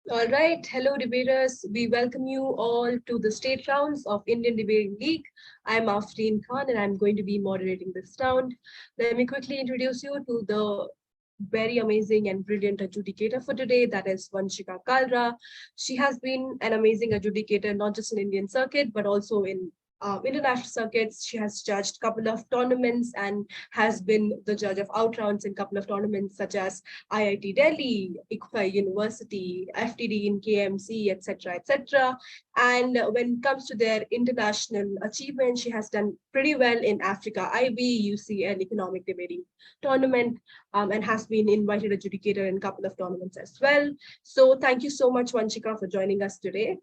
All right, hello debaters. We welcome you all to the state rounds of Indian Debating League. I'm Afreen Khan and I'm going to be moderating this round. Let me quickly introduce you to the very amazing and brilliant adjudicator for today, that is Vanshika Kalra. She has been an amazing adjudicator, not just in Indian circuit, but also in international circuits. She has judged a couple of tournaments and has been the judge of out rounds in a couple of tournaments such as IIT Delhi, ICFA University, FTD in KMC, etc., etc. And when it comes to their international achievement, she has done pretty well in Africa IB, UCL Economic Debating Tournament, and has been invited adjudicator in a couple of tournaments as well. So thank you so much, Vanshika, for joining us today.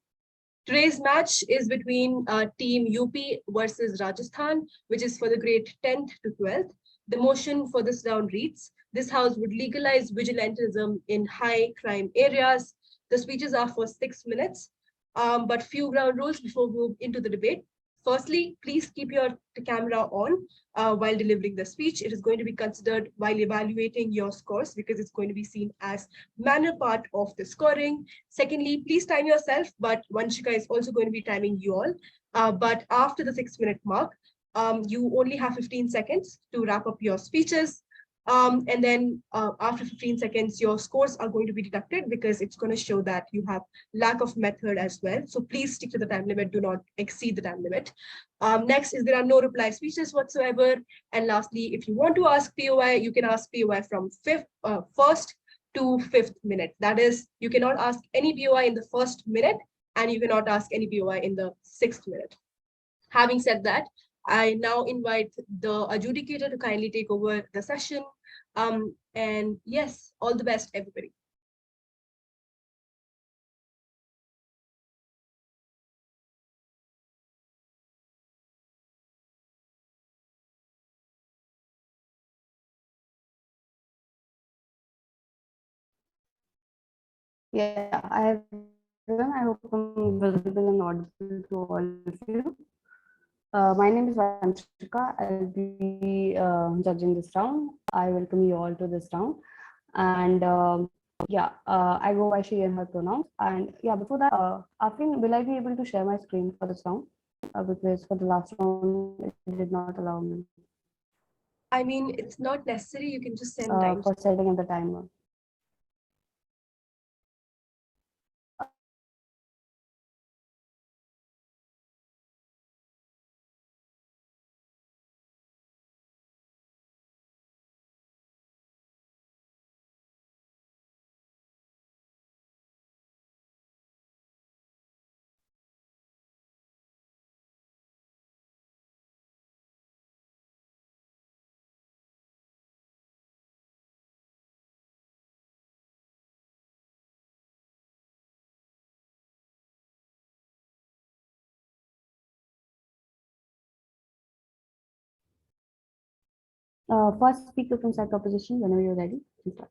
Today's match is between Team UP versus Rajasthan, which is for the grade 10th to 12th. The motion for this round reads, this house would legalize vigilantism in high crime areas. The speeches are for 6 minutes, but few ground rules before we move into the debate. Firstly, please keep your camera on while delivering the speech. It is going to be considered while evaluating your scores because it's going to be seen as manner part of the scoring. Secondly, please time yourself, but Vanshika is also going to be timing you all. But after the 6 minute mark, you only have 15 seconds to wrap up your speeches. And then after 15 seconds, your scores are going to be deducted because it's going to show that you have lack of method as well. So please stick to the time limit. Do not exceed the time limit. Next is there are no reply speeches whatsoever. And lastly, if you want to ask POI, you can ask POI from first to fifth minute. That is, you cannot ask any POI in the first minute and you cannot ask any POI in the 6th minute. Having said that, I now invite the adjudicator to kindly take over the session. And yes, all the best, everybody. Yeah, hi everyone. I hope I'm visible and audible to all of you. My name is Vanshika. I'll be judging this round. I welcome you all to this round. And I go by she and her pronouns. And yeah, before that, Afrin, will I be able to share my screen for this round? Because for the last round, it did not allow me I mean, it's not necessary. You can just send for time. setting in the timer. First speaker from side proposition, whenever you're ready, please start.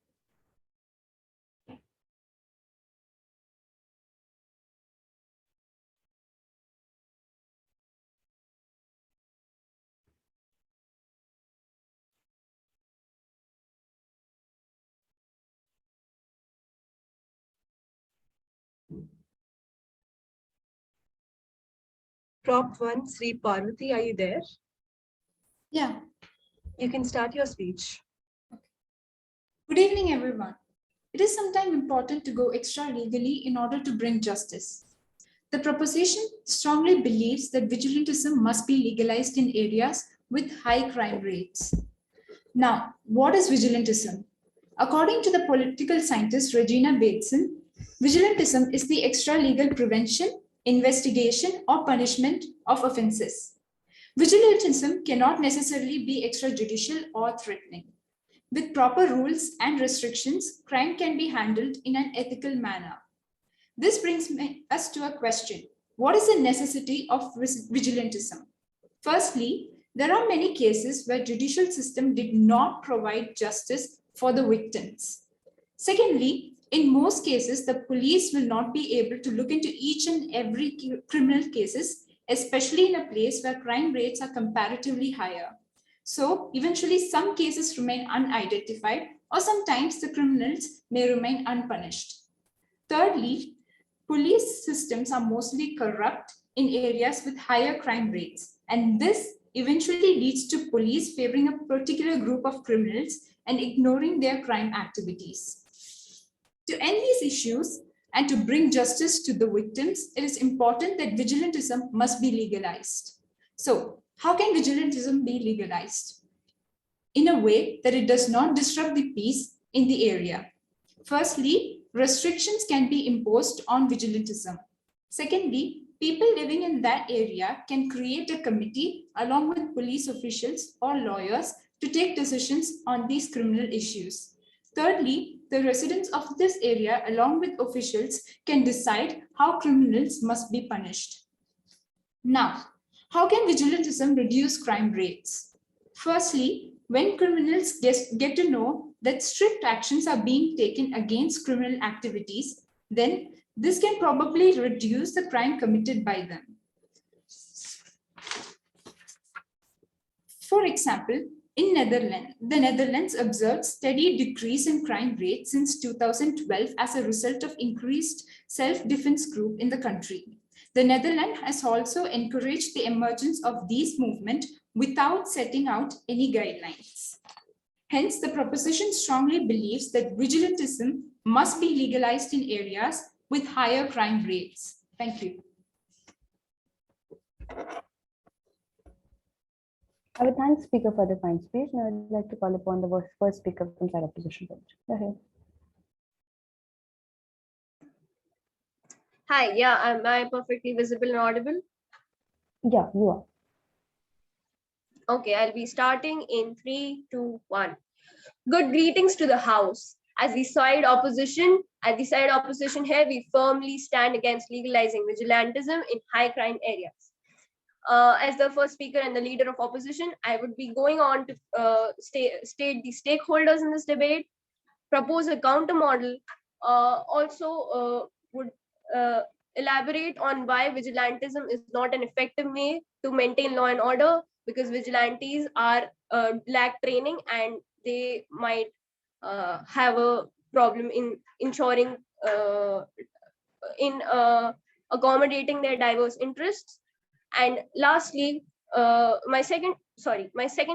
Prop 1, Sri Parvati, are you there? Yeah. You can start your speech. Good evening, everyone. It is sometimes important to go extra legally in order to bring justice. The proposition strongly believes that vigilantism must be legalized in areas with high crime rates. Now, what is vigilantism? According to the political scientist Regina Bateson, vigilantism is the extra legal prevention, investigation, or punishment of offenses. Vigilantism cannot necessarily be extrajudicial or threatening. With proper rules and restrictions, crime can be handled in an ethical manner. This brings us to a question. What is the necessity of vigilantism? Firstly, there are many cases where judicial system did not provide justice for the victims. Secondly, in most cases, the police will not be able to look into each and every criminal cases, especially in a place where crime rates are comparatively higher. So eventually some cases remain unidentified or sometimes the criminals may remain unpunished. Thirdly, police systems are mostly corrupt in areas with higher crime rates, and this eventually leads to police favoring a particular group of criminals and ignoring their crime activities. To end these issues and to bring justice to the victims, it is important that vigilantism must be legalized. So, how can vigilantism be legalized? In a way that it does not disrupt the peace in the area. Firstly, restrictions can be imposed on vigilantism. Secondly, people living in that area can create a committee along with police officials or lawyers to take decisions on these criminal issues. Thirdly, the residents of this area along with officials can decide how criminals must be punished. Now, how can vigilantism reduce crime rates? Firstly, when criminals get to know that strict actions are being taken against criminal activities, then this can probably reduce the crime committed by them. For example, in the Netherlands observed steady decrease in crime rate since 2012 as a result of increased self-defense group in the country. The Netherlands has also encouraged the emergence of these movements without setting out any guidelines. Hence, the proposition strongly believes that vigilantism must be legalized in areas with higher crime rates. Thank you. I would thank speaker for the fine speech, and I would like to call upon the first speaker from side opposition. Go ahead. Hi, yeah, am I perfectly visible and audible? Yeah, you are. Okay, I'll be starting in 3, 2, 1. Good greetings to the House. As the side opposition here, we firmly stand against legalizing vigilantism in high crime areas. As the first speaker and the leader of opposition, I would be going on to state the stakeholders in this debate, propose a counter model, also would elaborate on why vigilantism is not an effective way to maintain law and order, because vigilantes are lack training and they might have a problem in ensuring accommodating their diverse interests. And lastly, my second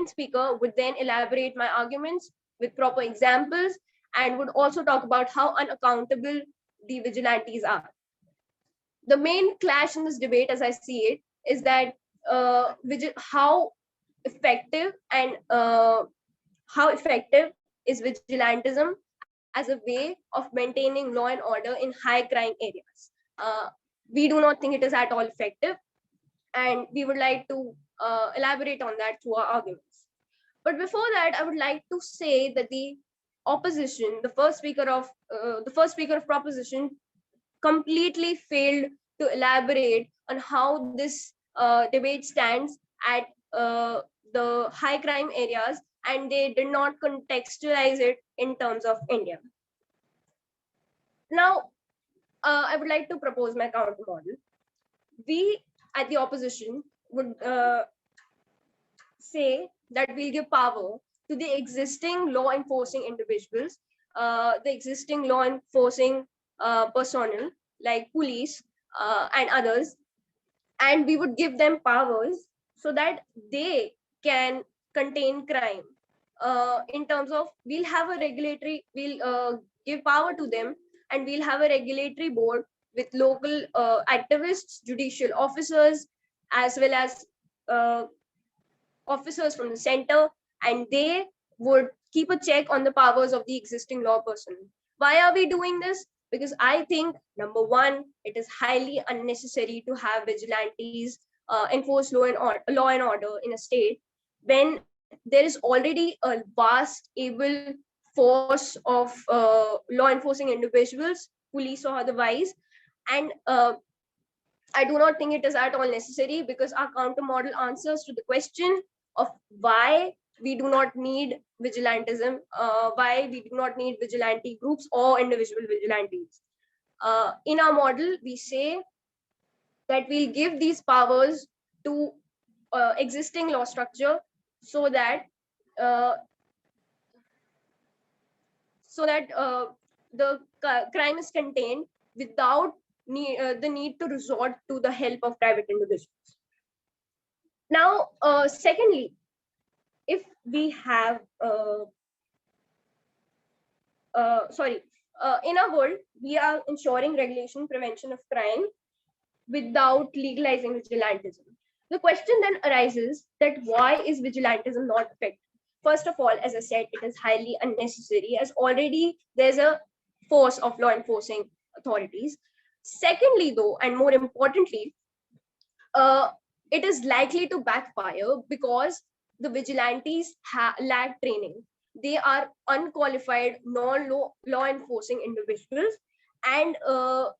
speaker would then elaborate my arguments with proper examples and would also talk about how unaccountable the vigilantes are. The main clash in this debate, as I see it, is that how effective is vigilantism as a way of maintaining law and order in high crime areas. We do not think it is at all effective, and we would like to elaborate on that through our arguments. But before that, I would like to say that the opposition, the first speaker of proposition, completely failed to elaborate on how this debate stands at the high crime areas, and they did not contextualize it in terms of India. Now, I would like to propose my counter model. We at the opposition would say that we'll give power to the existing law enforcing individuals, the existing law enforcing personnel like police and others, and we would give them powers so that they can contain crime. In terms of, we'll give power to them, and we'll have a regulatory board with local activists, judicial officers, as well as officers from the center, and they would keep a check on the powers of the existing law person. Why are we doing this? Because I think, number one, it is highly unnecessary to have vigilantes enforce law and order in a state when there is already a vast, able force of law enforcing individuals, police or otherwise. And I do not think it is at all necessary, because our counter model answers to the question of why we do not need vigilantism, why we do not need vigilante groups or individual vigilantes. In our model, we say that we'll give these powers to existing law structure so that the crime is contained without the need to resort to the help of private individuals. Now, secondly, if we have, in our world, we are ensuring regulation, prevention of crime without legalizing vigilantism. The question then arises that why is vigilantism not effective? First of all, as I said, it is highly unnecessary, as already there's a force of law enforcing authorities. Secondly, though, and more importantly, it is likely to backfire because the vigilantes lack training. They are unqualified, non-law enforcing individuals, and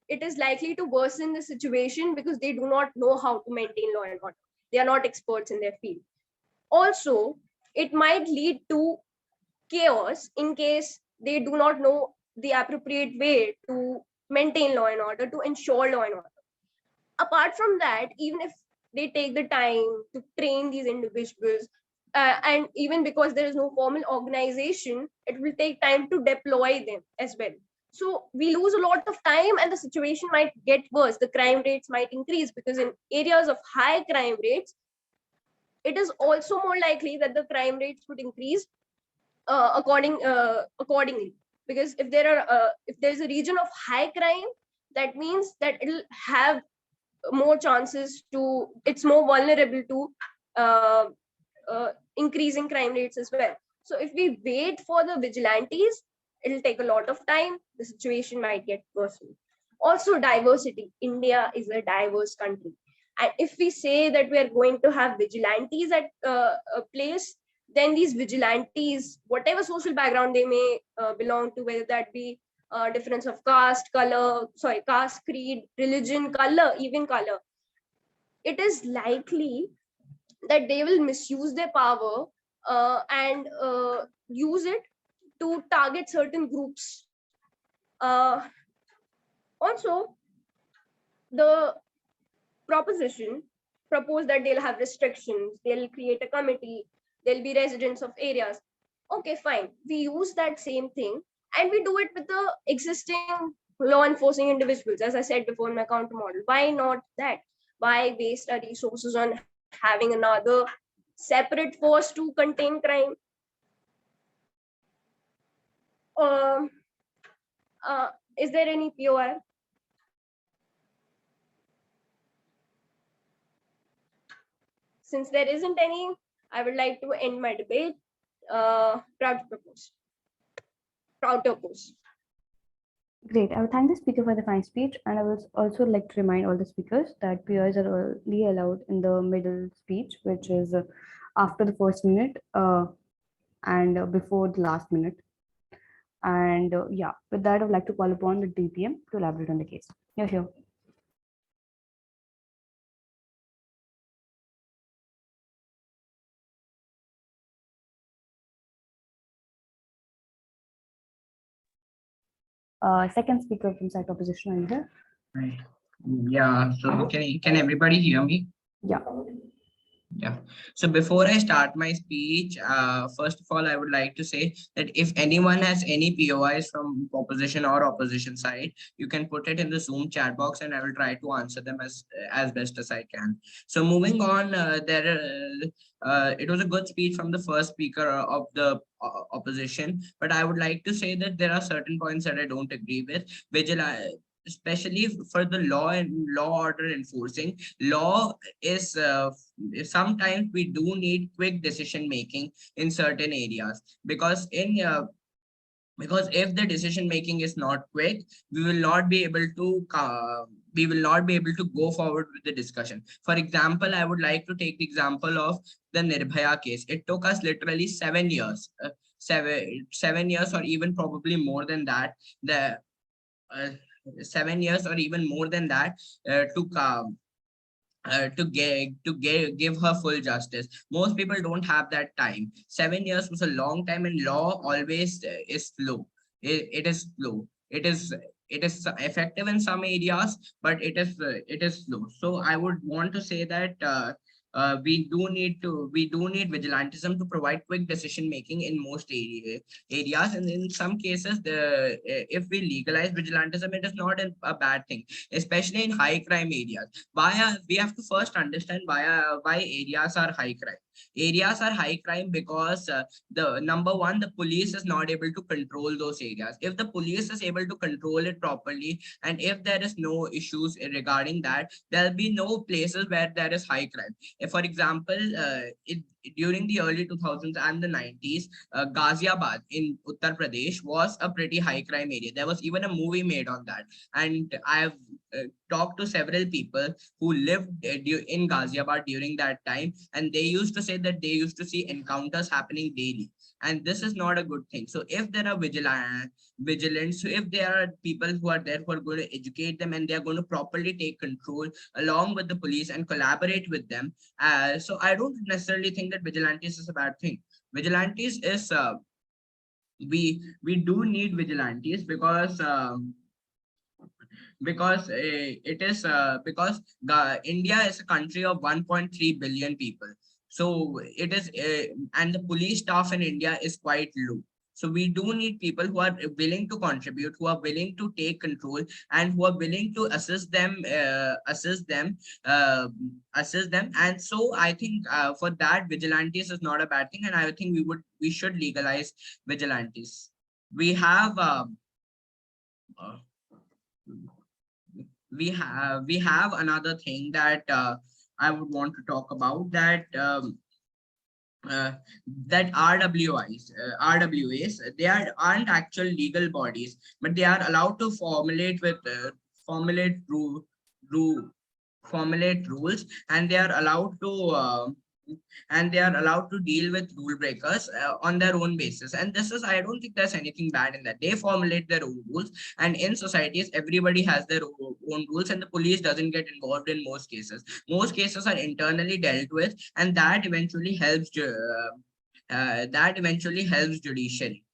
it is likely to worsen the situation because they do not know how to maintain law and order. They are not experts in their field. Also, it might lead to chaos in case they do not know the appropriate way to maintain law and order, to ensure law and order. Apart from that, even if they take the time to train these individuals, and even because there is no formal organization, it will take time to deploy them as well. So we lose a lot of time and the situation might get worse. The crime rates might increase because in areas of high crime rates, it is also more likely that the crime rates would increase accordingly. Because if there's a region of high crime, that means that it'll have more chances to, it's more vulnerable to uh, increasing crime rates as well. So if we wait for the vigilantes, it'll take a lot of time. The situation might get worsened. Also, diversity. India is a diverse country. And if we say that we are going to have vigilantes at a place, then these vigilantes, whatever social background they may belong to, whether that be difference of caste, creed, religion, color, even color, it is likely that they will misuse their power and use it to target certain groups. Also, the proposition proposed that they'll have restrictions, they'll create a committee, there'll be residents of areas. Okay, fine. We use that same thing and we do it with the existing law enforcing individuals, as I said before in my counter model. Why not that? Why waste our resources on having another separate force to contain crime? Um, is there any POI? Since there isn't any, I would like to end my debate. Proud to propose. Proud to oppose. Great. I would thank the speaker for the fine speech, and I would also like to remind all the speakers that POIs are only allowed in the middle speech, which is after the first minute and before the last minute. And yeah, with that, I would like to call upon the DPM to elaborate on the case. You're here. Second speaker from side opposition, are you here? Right. Yeah, so can everybody hear me? Yeah. Yeah. So before I start my speech, first of all, I would like to say that if anyone has any POIs from opposition or opposition side, you can put it in the Zoom chat box and I will try to answer them as best as I can. So moving on, it was a good speech from the first speaker of the opposition, but I would like to say that there are certain points that I don't agree with. Especially for the law and law order enforcing. Law is sometimes we do need quick decision making in certain areas, because if the decision making is not quick, we will not be able to go forward with the discussion. For example, I would like to take the example of the Nirbhaya case. It took us literally 7 years, 7 years or even probably more than that. 7 years or even more than that to give her full justice. Most people don't have that time. 7 years was a long time, and law always is slow. It is slow. It is effective in some areas, but it is slow. So I would want to say that we do need vigilantism to provide quick decision making in most areas, and in some cases, if we legalize vigilantism, it is not a bad thing, especially in high crime areas. We have to first understand why areas are high crime. Areas are high crime because the number one, the police is not able to control those areas. If the police is able to control it properly, and if there is no issues regarding that, there'll be no places where there is high crime. If, for example, during the early 2000s and the 90s, Ghaziabad in Uttar Pradesh was a pretty high crime area. There was even a movie made on that. And I've talked to several people who lived in Ghaziabad during that time, and they used to say that they used to see encounters happening daily. And this is not a good thing. So if there are vigilance, so if there are people who are there who are going to educate them, and they are going to properly take control along with the police and collaborate with them, so I don't necessarily think that vigilantes is a bad thing. Vigilantes is we do need vigilantes because it is because India is a country of 1.3 billion people. So it is, and the police staff in India is quite low. So we do need people who are willing to contribute, who are willing to take control, and who are willing to assist them. And so I think for that, vigilantes is not a bad thing, and I think we should legalize vigilantes. We have uh, we have another thing that I would want to talk about, that that RWAs, they aren't actual legal bodies, but they are allowed to formulate rules, and they are allowed to deal with rule breakers on their own basis. And this is, I don't think there's anything bad in that. They formulate their own rules, and in societies everybody has their own rules, and the police doesn't get involved in most cases. Most cases are internally dealt with, and that eventually helps judiciary.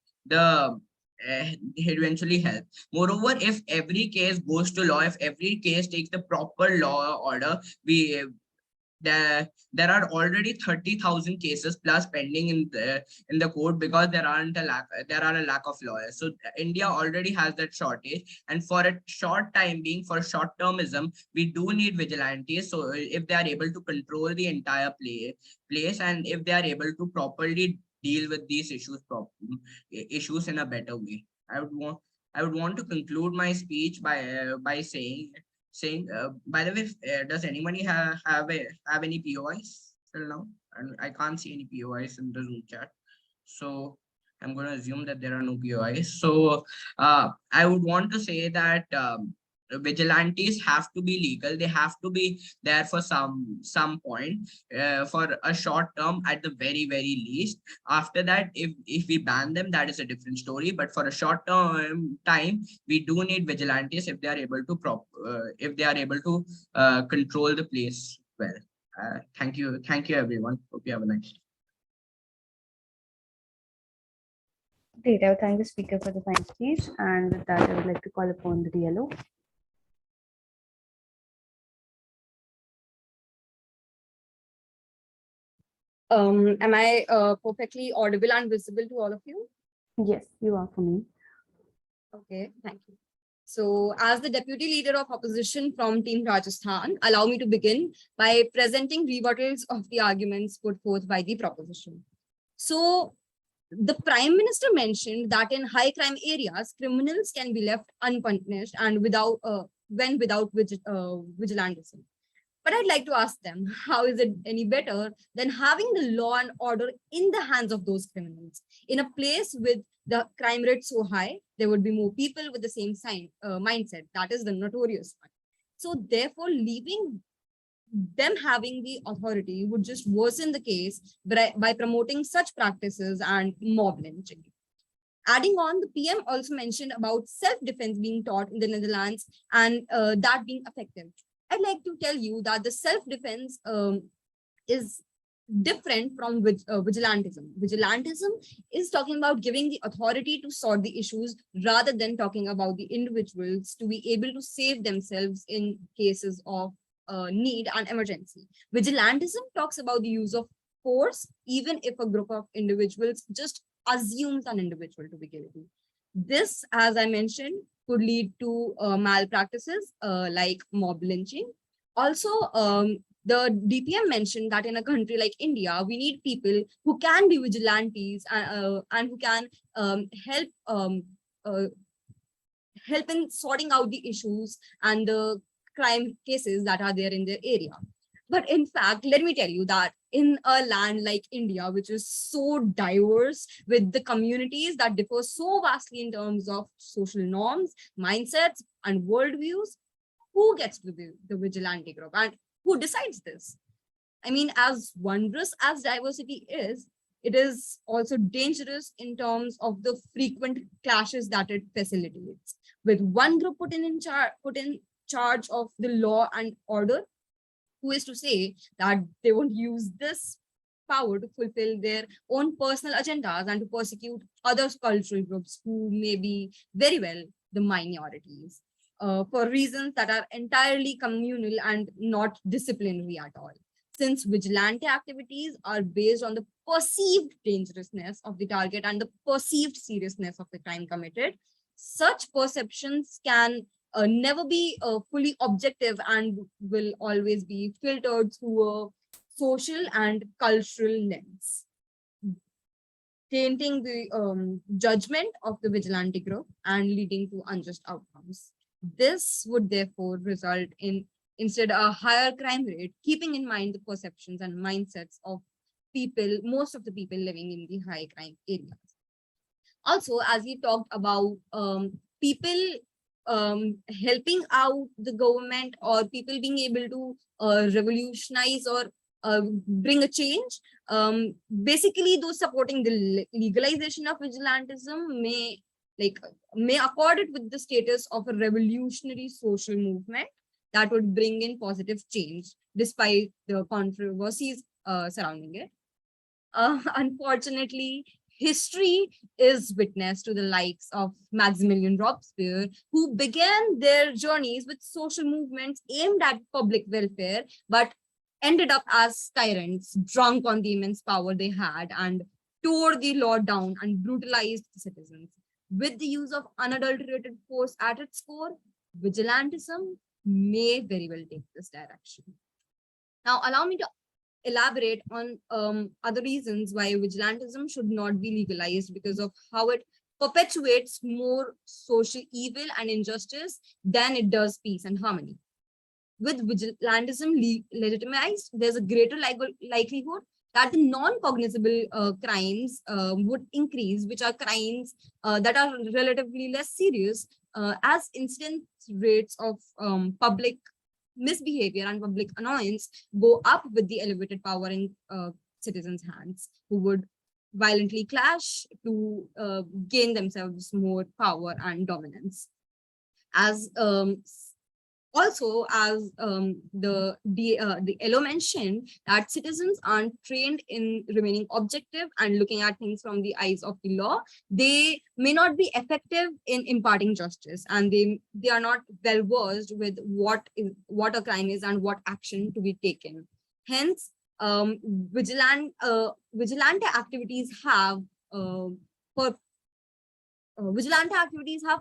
It eventually helps. Moreover, if every case goes to law, if every case takes the proper law order, there are already 30,000 cases plus pending in the court, because there are a lack of lawyers. So India already has that shortage, and for a short time being, for short termism, we do need vigilantes. So if they are able to control the entire place, and if they are able to properly deal with these issues in a better way, I would want to conclude my speech by saying, by the way, does anybody have any POIs till now? And I can't see any POIs in the Zoom chat, so I'm going to assume that there are no POIs. So I would want to say that vigilantes have to be legal. They have to be there for some point, for a short term at the very least. After that, if we ban them, that is a different story. But for a short term time, we do need vigilantes if they are able to control the place well. Thank you everyone. Hope you have a nice day. Great. I would thank the speaker for the fine speech, and with that, I would like to call upon the DLO. Am I perfectly audible and visible to all of you? Yes, you are for me. Okay, thank you. So, as the deputy leader of opposition from Team Rajasthan, allow me to begin by presenting rebuttals of the arguments put forth by the proposition. So, the Prime Minister mentioned that in high crime areas, criminals can be left unpunished and without vigilantism. But I'd like to ask them, how is it any better than having the law and order in the hands of those criminals? In a place with the crime rate so high, there would be more people with the same mindset. That is the notorious one. So therefore, leaving them having the authority would just worsen the case by promoting such practices and mob lynching. Adding on, the PM also mentioned about self-defense being taught in the Netherlands and that being effective. I'd like to tell you that the self-defense is different from vigilantism. Vigilantism is talking about giving the authority to sort the issues rather than talking about the individuals to be able to save themselves in cases of need and emergency. Vigilantism talks about the use of force, even if a group of individuals just assumes an individual to be guilty. This, as I mentioned, could lead to malpractices like mob lynching. Also, the DPM mentioned that in a country like India, we need people who can be vigilantes and who can uh, help in sorting out the issues and the crime cases that are there in their area. But in fact, let me tell you that in a land like India, which is so diverse with the communities that differ so vastly in terms of social norms, mindsets, and worldviews, who gets to be the vigilante group and who decides this? I mean, as wondrous as diversity is, it is also dangerous in terms of the frequent clashes that it facilitates. With one group put in charge of the law and order, who is to say that they won't use this power to fulfill their own personal agendas and to persecute other cultural groups who may be very well the minorities for reasons that are entirely communal and not disciplinary at all. Since vigilante activities are based on the perceived dangerousness of the target and the perceived seriousness of the crime committed, such perceptions can never be fully objective and will always be filtered through a social and cultural lens, tainting the judgment of the vigilante group and leading to unjust outcomes. This would therefore result in instead a higher crime rate, keeping in mind the perceptions and mindsets of people, most of the people living in the high crime areas. Also, as we talked about people helping out the government or people being able to revolutionize or bring a change, basically those supporting the legalization of vigilantism may accord it with the status of a revolutionary social movement that would bring in positive change despite the controversies surrounding it. Unfortunately, history is witness to the likes of Maximilian Robespierre, who began their journeys with social movements aimed at public welfare, but ended up as tyrants, drunk on the immense power they had, and tore the law down and brutalized the citizens. With the use of unadulterated force at its core, vigilantism may very well take this direction. Now, allow me to elaborate on other reasons why vigilantism should not be legalized because of how it perpetuates more social evil and injustice than it does peace and harmony. With vigilantism legitimized, there's a greater likelihood that the non-cognizable crimes would increase, which are crimes that are relatively less serious, as incidence rates of public misbehavior and public annoyance go up with the elevated power in citizens' hands, who would violently clash to gain themselves more power and dominance. As also, as the LO mentioned, that citizens aren't trained in remaining objective and looking at things from the eyes of the law. They may not be effective in imparting justice, and they are not well versed with what a crime is and what action to be taken. Hence, vigilante activities have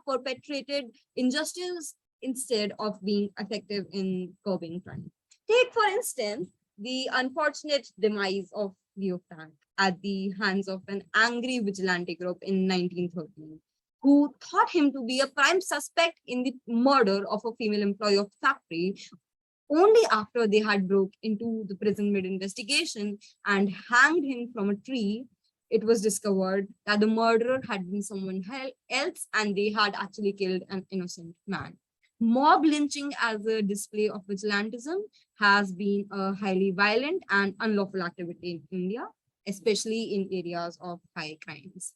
perpetrated injustice instead of being effective in curbing crime. Take, for instance, the unfortunate demise of Uttar at the hands of an angry vigilante group in 1913, who thought him to be a prime suspect in the murder of a female employee of the factory. Only after they had broke into the prison mid-investigation and hanged him from a tree, it was discovered that the murderer had been someone else and they had actually killed an innocent man. Mob lynching as a display of vigilantism has been a highly violent and unlawful activity in India, especially in areas of high crimes.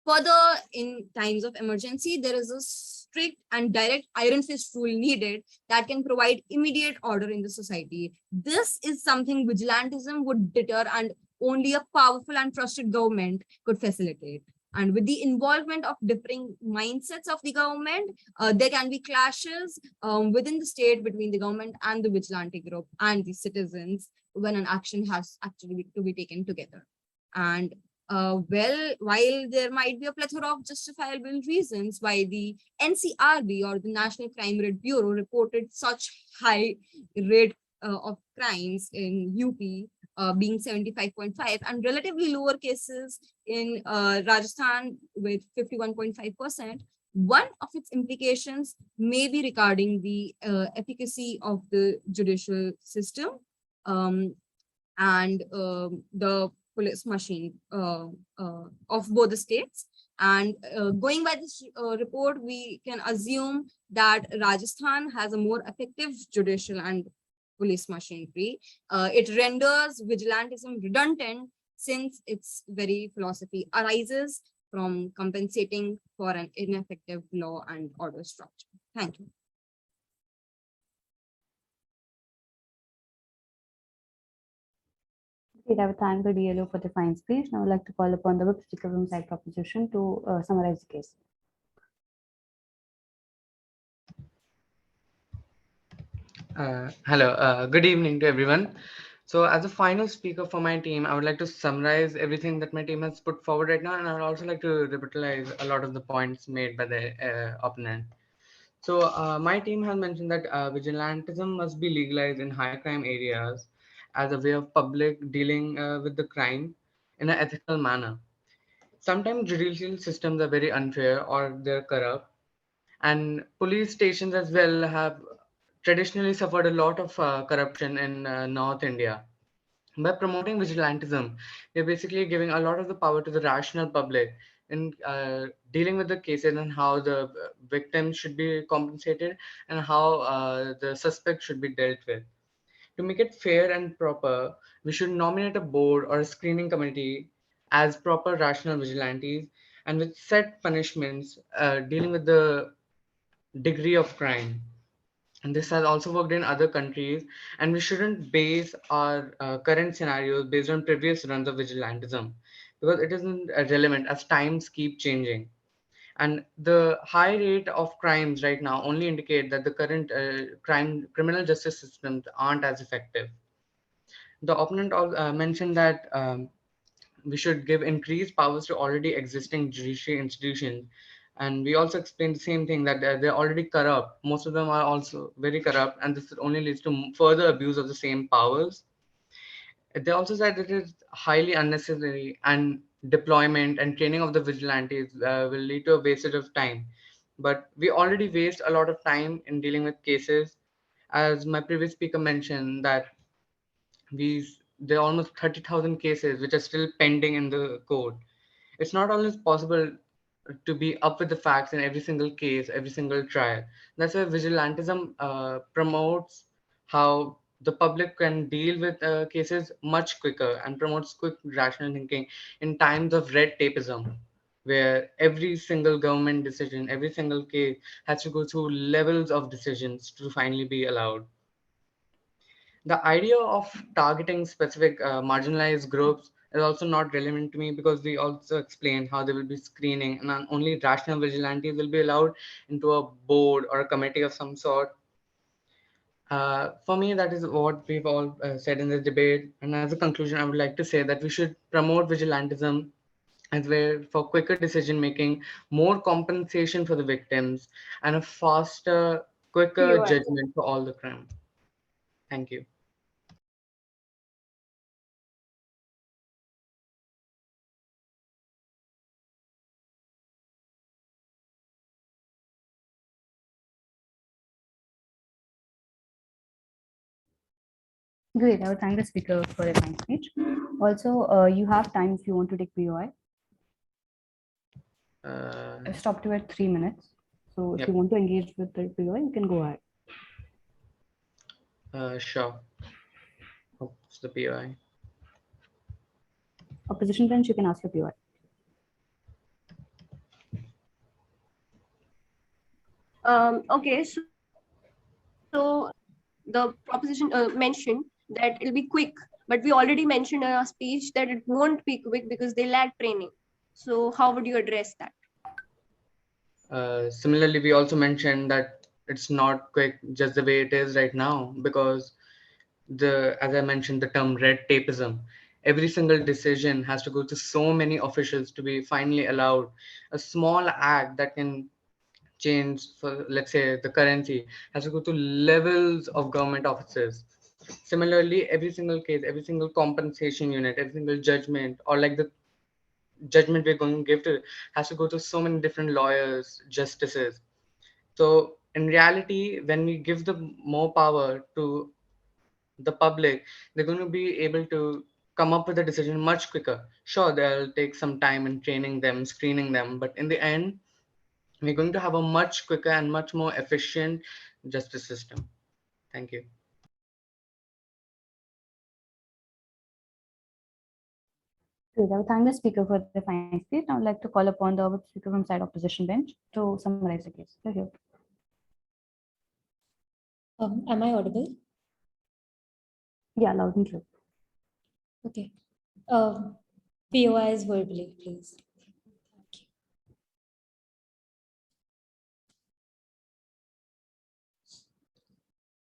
Further, in times of emergency, there is a strict and direct iron fist rule needed that can provide immediate order in the society. This is something vigilantism would deter and only a powerful and trusted government could facilitate. And with the involvement of differing mindsets of the government, there can be clashes within the state between the government and the vigilante group and the citizens when an action has actually to be taken together. And while there might be a plethora of justifiable reasons why the NCRB or the National Crime Rate Bureau reported such high rate of crimes in UP, being 75.5, and relatively lower cases in Rajasthan with 51.5%, one of its implications may be regarding the efficacy of the judicial system and the police machine of both the states. And going by this report, we can assume that Rajasthan has a more effective judicial and police machinery. It renders vigilantism redundant since its very philosophy arises from compensating for an ineffective law and order structure. Thank you. I would thank the DLO for the fine speech. Now I would like to call upon the whip speaker from side proposition to summarize the case. Hello, good evening to everyone. So as a final speaker for my team, I would like to summarize everything that my team has put forward right now, and I would also like to revitalize a lot of the points made by the opponent. So my team has mentioned that vigilantism must be legalized in high crime areas as a way of public dealing with the crime in an ethical manner. Sometimes judicial systems are very unfair or they're corrupt, and police stations as well have traditionally suffered a lot of corruption in North India. By promoting vigilantism, we're basically giving a lot of the power to the rational public in dealing with the cases and how the victims should be compensated and how the suspect should be dealt with. To make it fair and proper, we should nominate a board or a screening committee as proper rational vigilantes and with set punishments dealing with the degree of crime. And this has also worked in other countries, and we shouldn't base our current scenarios based on previous runs of vigilantism because it isn't relevant as times keep changing. And the high rate of crimes right now only indicate that the current criminal justice systems aren't as effective. The opponent mentioned that we should give increased powers to already existing judiciary institutions. And we also explained the same thing that they're already corrupt. Most of them are also very corrupt, and this only leads to further abuse of the same powers. They also said it is highly unnecessary, and deployment and training of the vigilantes will lead to a wastage of time. But we already waste a lot of time in dealing with cases. As my previous speaker mentioned, that there are almost 30,000 cases which are still pending in the court. It's not always possible to be up with the facts in every single case, every single trial. That's why vigilantism promotes how the public can deal with cases much quicker and promotes quick rational thinking in times of red tapeism, where every single government decision, every single case has to go through levels of decisions to finally be allowed. The idea of targeting specific marginalized groups is also not relevant to me because we also explained how there will be screening and only rational vigilantes will be allowed into a board or a committee of some sort. For me, that is what we've all said in this debate. And as a conclusion, I would like to say that we should promote vigilantism as way for quicker decision making, more compensation for the victims, and a faster, quicker POI. judgment for all the crime. Thank you. Great. I would thank the speaker for a fine speech. Also, you have time if you want to take POI. I've stopped you at 3 minutes. So if Yep. you want to engage with the POI, you can go ahead. Sure. What's the POI? Opposition bench, you can ask your POI. Okay, so the proposition mentioned that it'll be quick, but we already mentioned in our speech that it won't be quick because they lack training. So how would you address that? Similarly, we also mentioned that it's not quick just the way it is right now, because as I mentioned, the term red tapeism. Every single decision has to go to so many officials to be finally allowed. A small act that can change, for let's say the currency, has to go to levels of government offices. Similarly, every single case, every single compensation unit, every single judgment, or like the judgment we're going to give to, has to go to so many different lawyers, justices. So in reality, when we give the more power to the public, they're going to be able to come up with a decision much quicker. Sure, they'll take some time in training them, screening them, but in the end, we're going to have a much quicker and much more efficient justice system. Thank you. Good. I would thank the speaker for the fine speech. I would like to call upon the speaker from side opposition bench to summarize the case. Thank you. Am I audible? Yeah, loud and clear. Okay. POIs verbally, please. Thank you.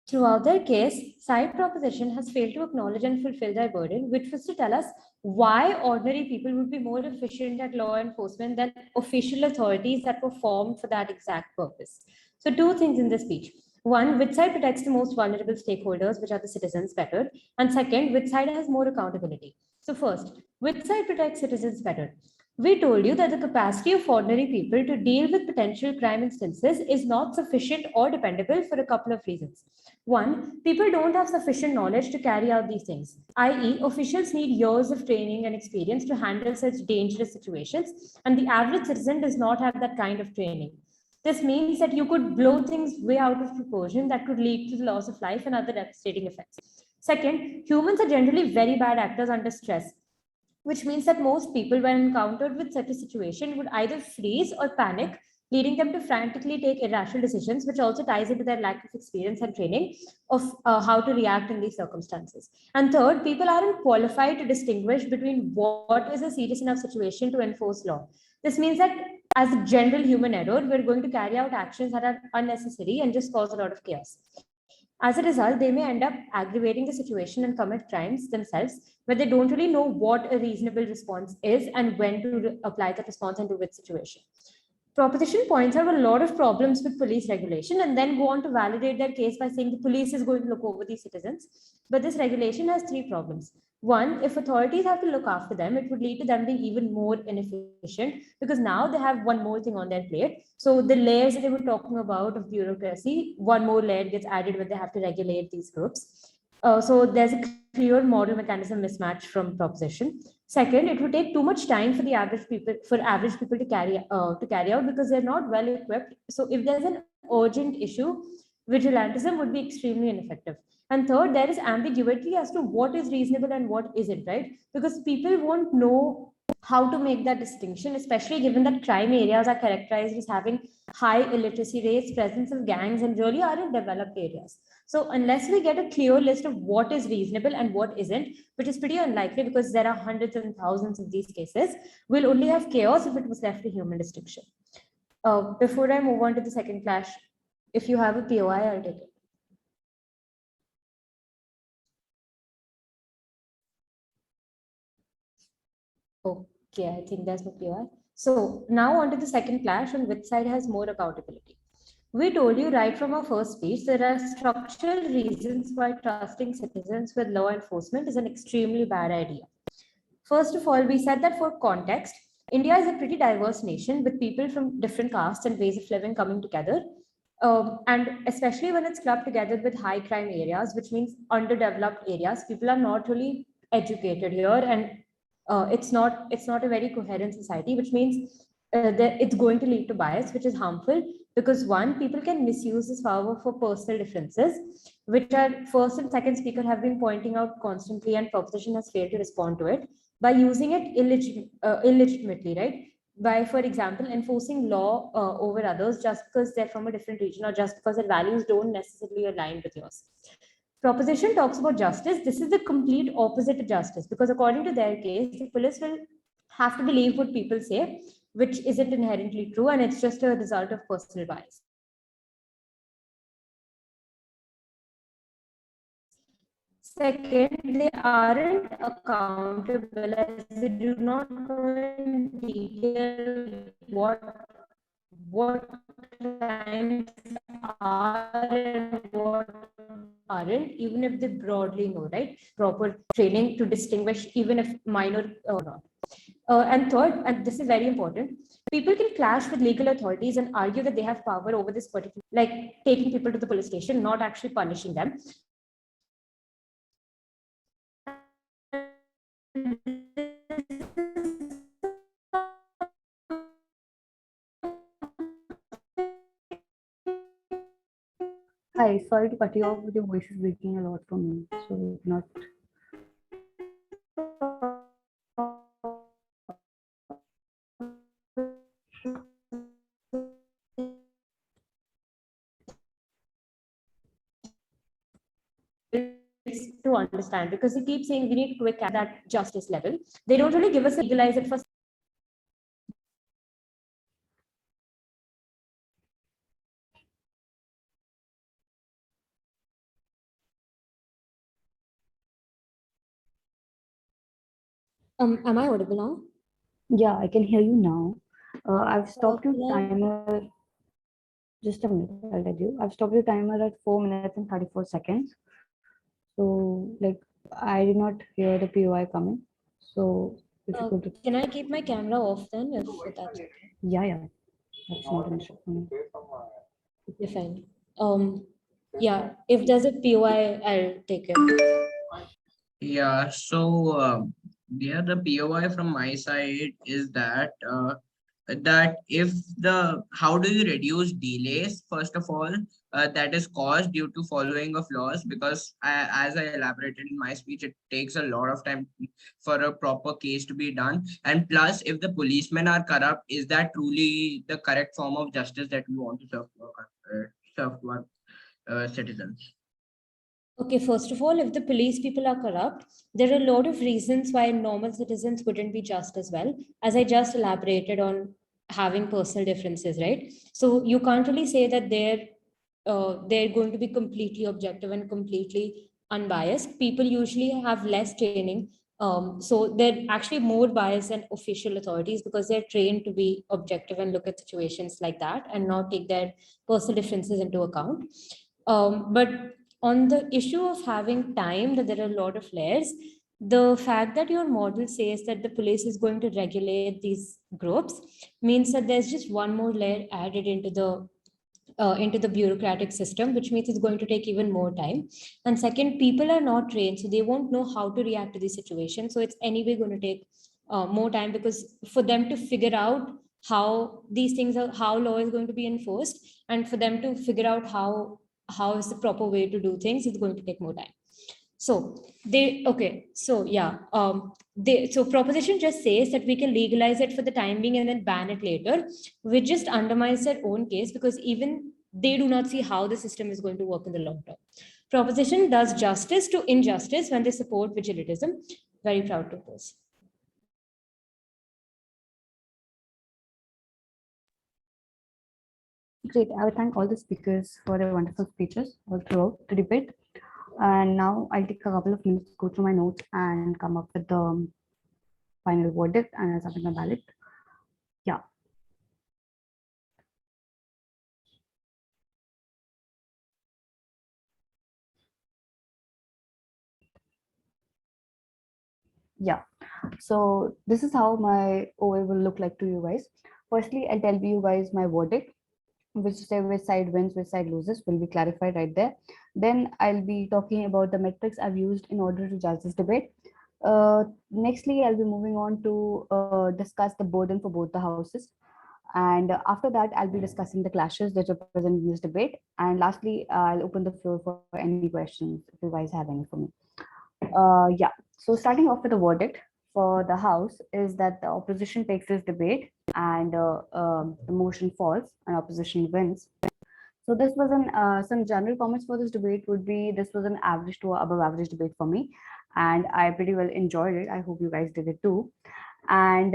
Throughout their case, side proposition has failed to acknowledge and fulfill their burden, which was to tell us why ordinary people would be more efficient at law enforcement than official authorities that were formed for that exact purpose. So two things in this speech. One, which side protects the most vulnerable stakeholders, which are the citizens, better? And second, which side has more accountability? So first, which side protects citizens better? We told you that the capacity of ordinary people to deal with potential crime instances is not sufficient or dependable for a couple of reasons. One, people don't have sufficient knowledge to carry out these things, i.e., officials need years of training and experience to handle such dangerous situations, and the average citizen does not have that kind of training. This means that you could blow things way out of proportion that could lead to the loss of life and other devastating effects. Second, humans are generally very bad actors under stress, which means that most people, when encountered with such a situation, would either freeze or panic, leading them to frantically take irrational decisions, which also ties into their lack of experience and training of how to react in these circumstances. And third, people aren't qualified to distinguish between what is a serious enough situation to enforce law. This means that as a general human error, we're going to carry out actions that are unnecessary and just cause a lot of chaos. As a result, they may end up aggravating the situation and commit crimes themselves, where they don't really know what a reasonable response is and when to apply that response and to which situation. Proposition points out a lot of problems with police regulation and then go on to validate their case by saying the police is going to look over these citizens. But this regulation has three problems. One, if authorities have to look after them, it would lead to them being even more inefficient because now they have one more thing on their plate. So the layers that they were talking about of bureaucracy, one more layer gets added when they have to regulate these groups. So there's a clear model mechanism mismatch from proposition. Second, it would take too much time for the average people to carry out because they're not well equipped. So if there's an urgent issue, vigilantism would be extremely ineffective. And third, there is ambiguity as to what is reasonable and what isn't, right? Because people won't know how to make that distinction, especially given that crime areas are characterized as having high illiteracy rates, presence of gangs, and really are in developed areas. So unless we get a clear list of what is reasonable and what isn't, which is pretty unlikely because there are hundreds and thousands of these cases, we'll only have chaos if it was left to human distinction. Before I move on to the second clash, if you have a POI, I'll take it. Okay, I think that's my POI. So now on to the second clash on which side has more accountability. We told you right from our first speech, there are structural reasons why trusting citizens with law enforcement is an extremely bad idea. First of all, we said that for context, India is a pretty diverse nation with people from different castes and ways of living coming together. And especially when it's clubbed together with high crime areas, which means underdeveloped areas, people are not really educated here, and it's not a very coherent society, which means that it's going to lead to bias, which is harmful because one, people can misuse this power for personal differences, which our first and second speaker have been pointing out constantly, and proposition has failed to respond to it by using it illegitimately, right? By, for example, enforcing law over others just because they're from a different region or just because their values don't necessarily align with yours. Proposition talks about justice. This is the complete opposite to justice because according to their case, the police will have to believe what people say, which isn't inherently true, and it's just a result of personal bias. Second, they aren't accountable as they do not know in detail what crimes are and what aren't, even if they broadly know, right? Proper training to distinguish, even if minor or not. And third, and this is very important, people can clash with legal authorities and argue that they have power over this particular, like taking people to the police station, not actually punishing them. Hi, sorry to cut you off, but your voice is breaking a lot for me. So not. To understand, because they keep saying we need quick at that justice level. They don't really give us a legalize it for. Am I audible now? Yeah, I can hear you now. I've stopped your Yeah. timer. Just a minute, I'll tell you. I've stopped your timer at 4 minutes and 34 seconds. So, like, I did not hear the POI coming. So, if you could. Can I keep my camera off then, if that's okay? Yeah, that's not an issue for me. Okay, fine. Yeah, if there's a POI, I'll take it. Yeah, so yeah, the POI from my side is that if the how do you reduce delays first of all that is caused due to following of laws, because as I elaborated in my speech, it takes a lot of time for a proper case to be done, and plus if the policemen are corrupt, is that truly the correct form of justice that we want to serve to our citizens? Okay, first of all, if the police people are corrupt, there are a lot of reasons why normal citizens wouldn't be just as well, as I just elaborated on having personal differences, right? So you can't really say that they're going to be completely objective and completely unbiased. People usually have less training, so they're actually more biased than official authorities because they're trained to be objective and look at situations like that and not take their personal differences into account. But on the issue of having time, that there are a lot of layers, the fact that your model says that the police is going to regulate these groups means that there's just one more layer added into the bureaucratic system, which means it's going to take even more time. And second, people are not trained, so they won't know how to react to these situations. So it's anyway going to take more time, because for them to figure out how these things are, how law is going to be enforced, and for them to figure out how is the proper way to do things, it's going to take more time. So so proposition just says that we can legalize it for the time being and then ban it later, which just undermines their own case, because even they do not see how the system is going to work in the long term. Proposition does justice to injustice when they support vigilantism. Very proud to this. Great. I would thank all the speakers for their wonderful speeches all throughout the debate. And now I'll take a couple of minutes to go through my notes and come up with the final verdict, and I'll submit my ballot. Yeah. Yeah. So this is how my OA will look like to you guys. Firstly, I'll tell you guys my verdict, which side wins, which side loses, will be clarified right there. Then I'll be talking about the metrics I've used in order to judge this debate. Nextly, I'll be moving on to discuss the burden for both the houses. And after that, I'll be discussing the clashes that are present in this debate. And lastly, I'll open the floor for any questions if you guys have any for me. Yeah, so starting off with the verdict for the House is that the opposition takes this debate and the motion falls and opposition wins. So this was some general comments for this debate would be this was an average to above average debate for me, and I pretty well enjoyed it. I hope you guys did it too. And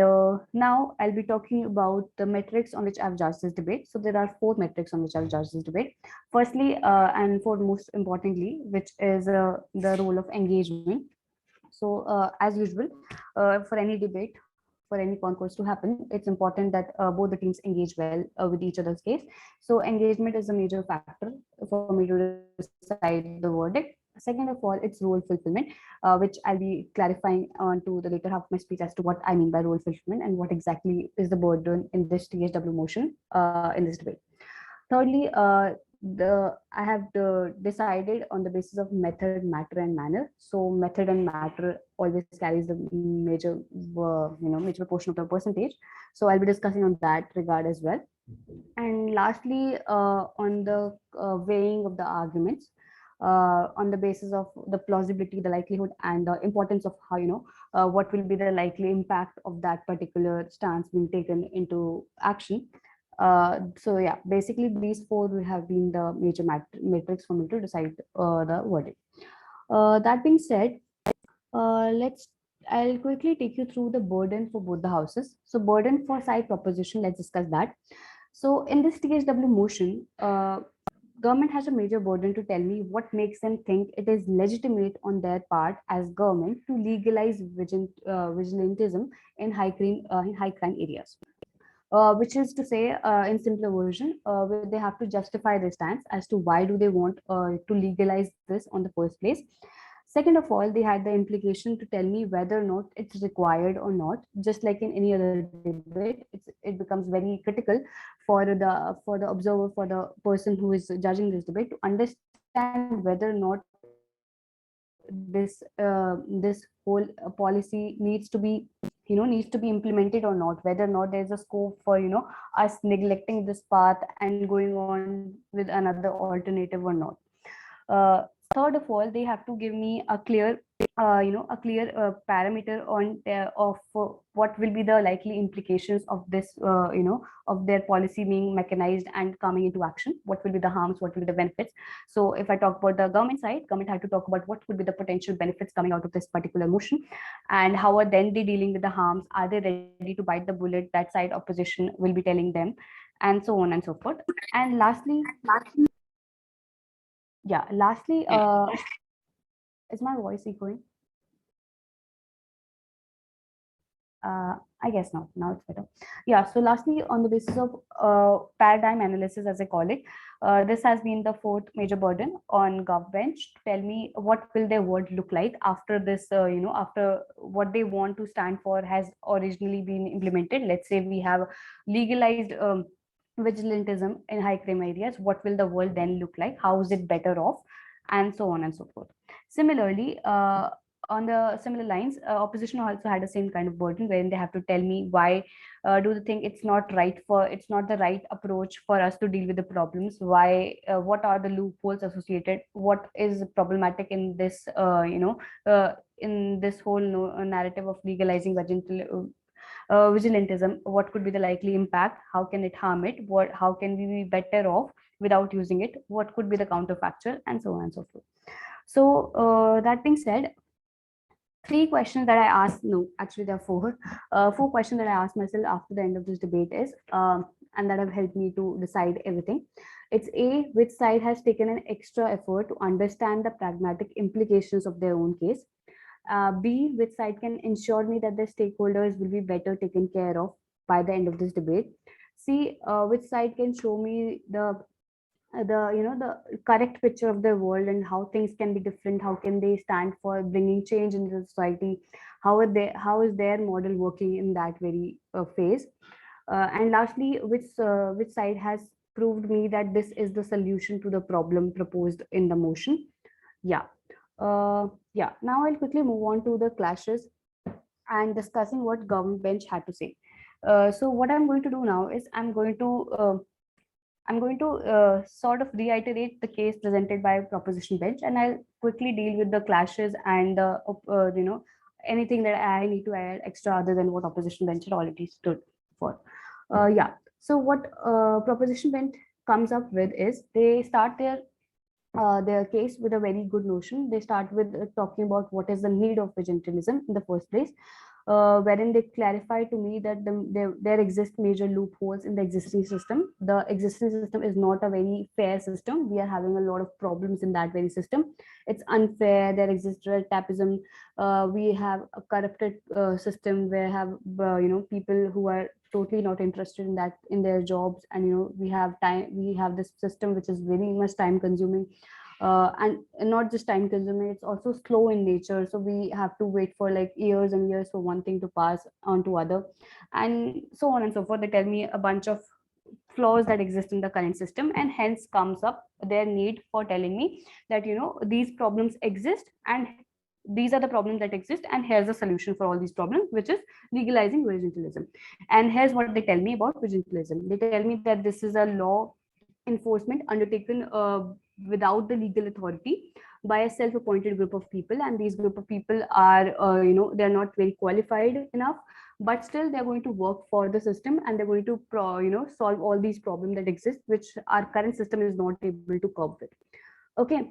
now I'll be talking about the metrics on which I've judged this debate. So there are 4 metrics on which I've judged this debate. Firstly, and for most importantly, which is the role of engagement. So as usual, for any debate, for any concourse to happen, it's important that both the teams engage well with each other's case. So engagement is a major factor for me to decide the verdict. Second of all, it's role fulfillment, which I'll be clarifying on to the later half of my speech as to what I mean by role fulfillment and what exactly is the burden in this THW motion in this debate. Thirdly, I have decided on the basis of method, matter, and manner. So method and matter always carries the major, major proportion of the percentage. So I'll be discussing on that regard as well. And lastly, on the weighing of the arguments, on the basis of the plausibility, the likelihood, and the importance of how, what will be the likely impact of that particular stance being taken into action. So yeah, basically these 4 will have been the major metrics for me to decide the verdict. That being said, I'll quickly take you through the burden for both the houses. So burden for side proposition, let's discuss that. So in this THW motion, government has a major burden to tell me what makes them think it is legitimate on their part as government to legalize vigilantism in high crime areas. Which is to say, in simpler version, where they have to justify their stance as to why do they want to legalize this on the first place. Second of all, they had the implication to tell me whether or not it's required or not. Just like in any other debate, it becomes very critical for the observer, for the person who is judging this debate, to understand whether or not this whole policy needs to be implemented or not, whether or not there's a scope for us neglecting this path and going on with another alternative or not. Third of all, they have to give me a clear parameter on of what will be the likely implications of this of their policy being mechanized and coming into action. What will be the harms, what will be the benefits? So if I talk about the government side, government had to talk about what could be the potential benefits coming out of this particular motion, and how are then they dealing with the harms. Are they ready to bite the bullet that side opposition will be telling them, and so on and so forth. And lastly, is my voice echoing? I guess not. Now it's better. Yeah. So lastly, on the basis of paradigm analysis, as I call it, this has been the 4th major burden on GovBench to tell me what will their world look like after this, after what they want to stand for has originally been implemented. Let's say we have legalized vigilantism in high crime areas. What will the world then look like? How is it better off? And so on and so forth. Similarly, on the similar lines, opposition also had the same kind of burden wherein they have to tell me why do they think it's not the right approach for us to deal with the problems. Why, what are the loopholes associated? What is problematic in this, in this whole narrative of legalizing vigilantism? What could be the likely impact? How can it harm it? How can we be better off without using it? What could be the counterfactual, and so on and so forth. So that being said, 3 questions that I asked, no, actually there are 4. 4 questions that I asked myself after the end of this debate is, and that have helped me to decide everything. It's A, which side has taken an extra effort to understand the pragmatic implications of their own case. B, which side can ensure me that the stakeholders will be better taken care of by the end of this debate. C, which side can show me the correct picture of the world and how things can be different. How can they stand for bringing change in the society? How is their model working in that very phase? And lastly, which side has proved me that this is the solution to the problem proposed in the motion? Yeah. Now I'll quickly move on to the clashes and discussing what government bench had to say. So what I'm going to do now is I'm going to sort of reiterate the case presented by proposition bench, and I'll quickly deal with the clashes and anything that I need to add extra other than what opposition bench had already stood for. So what proposition bench comes up with is they start their case with a very good notion. They start with talking about what is the need of vigilantism in the first place. wherein they clarify to me that there exist major loopholes in the existing system. The existing system is not a very fair system. We are having a lot of problems in that very system. It's unfair. There exists tapism. We have a corrupted system where have people who are totally not interested in that in their jobs, and we have this system which is very much time consuming, and not just time consuming, it's also slow in nature, so we have to wait for like years and years for one thing to pass on to other, and so on and so forth. They tell me a bunch of flaws that exist in the current system, and hence comes up their need for telling me that these problems exist, and these are the problems that exist, and here's a solution for all these problems, which is legalizing vigilantism. And here's what they tell me about vigilantism. They tell me that this is a law enforcement undertaken without the legal authority by a self-appointed group of people, and these group of people are they're not very qualified enough, but still they're going to work for the system, and they're going to solve all these problems that exist, which our current system is not able to cope with. Okay.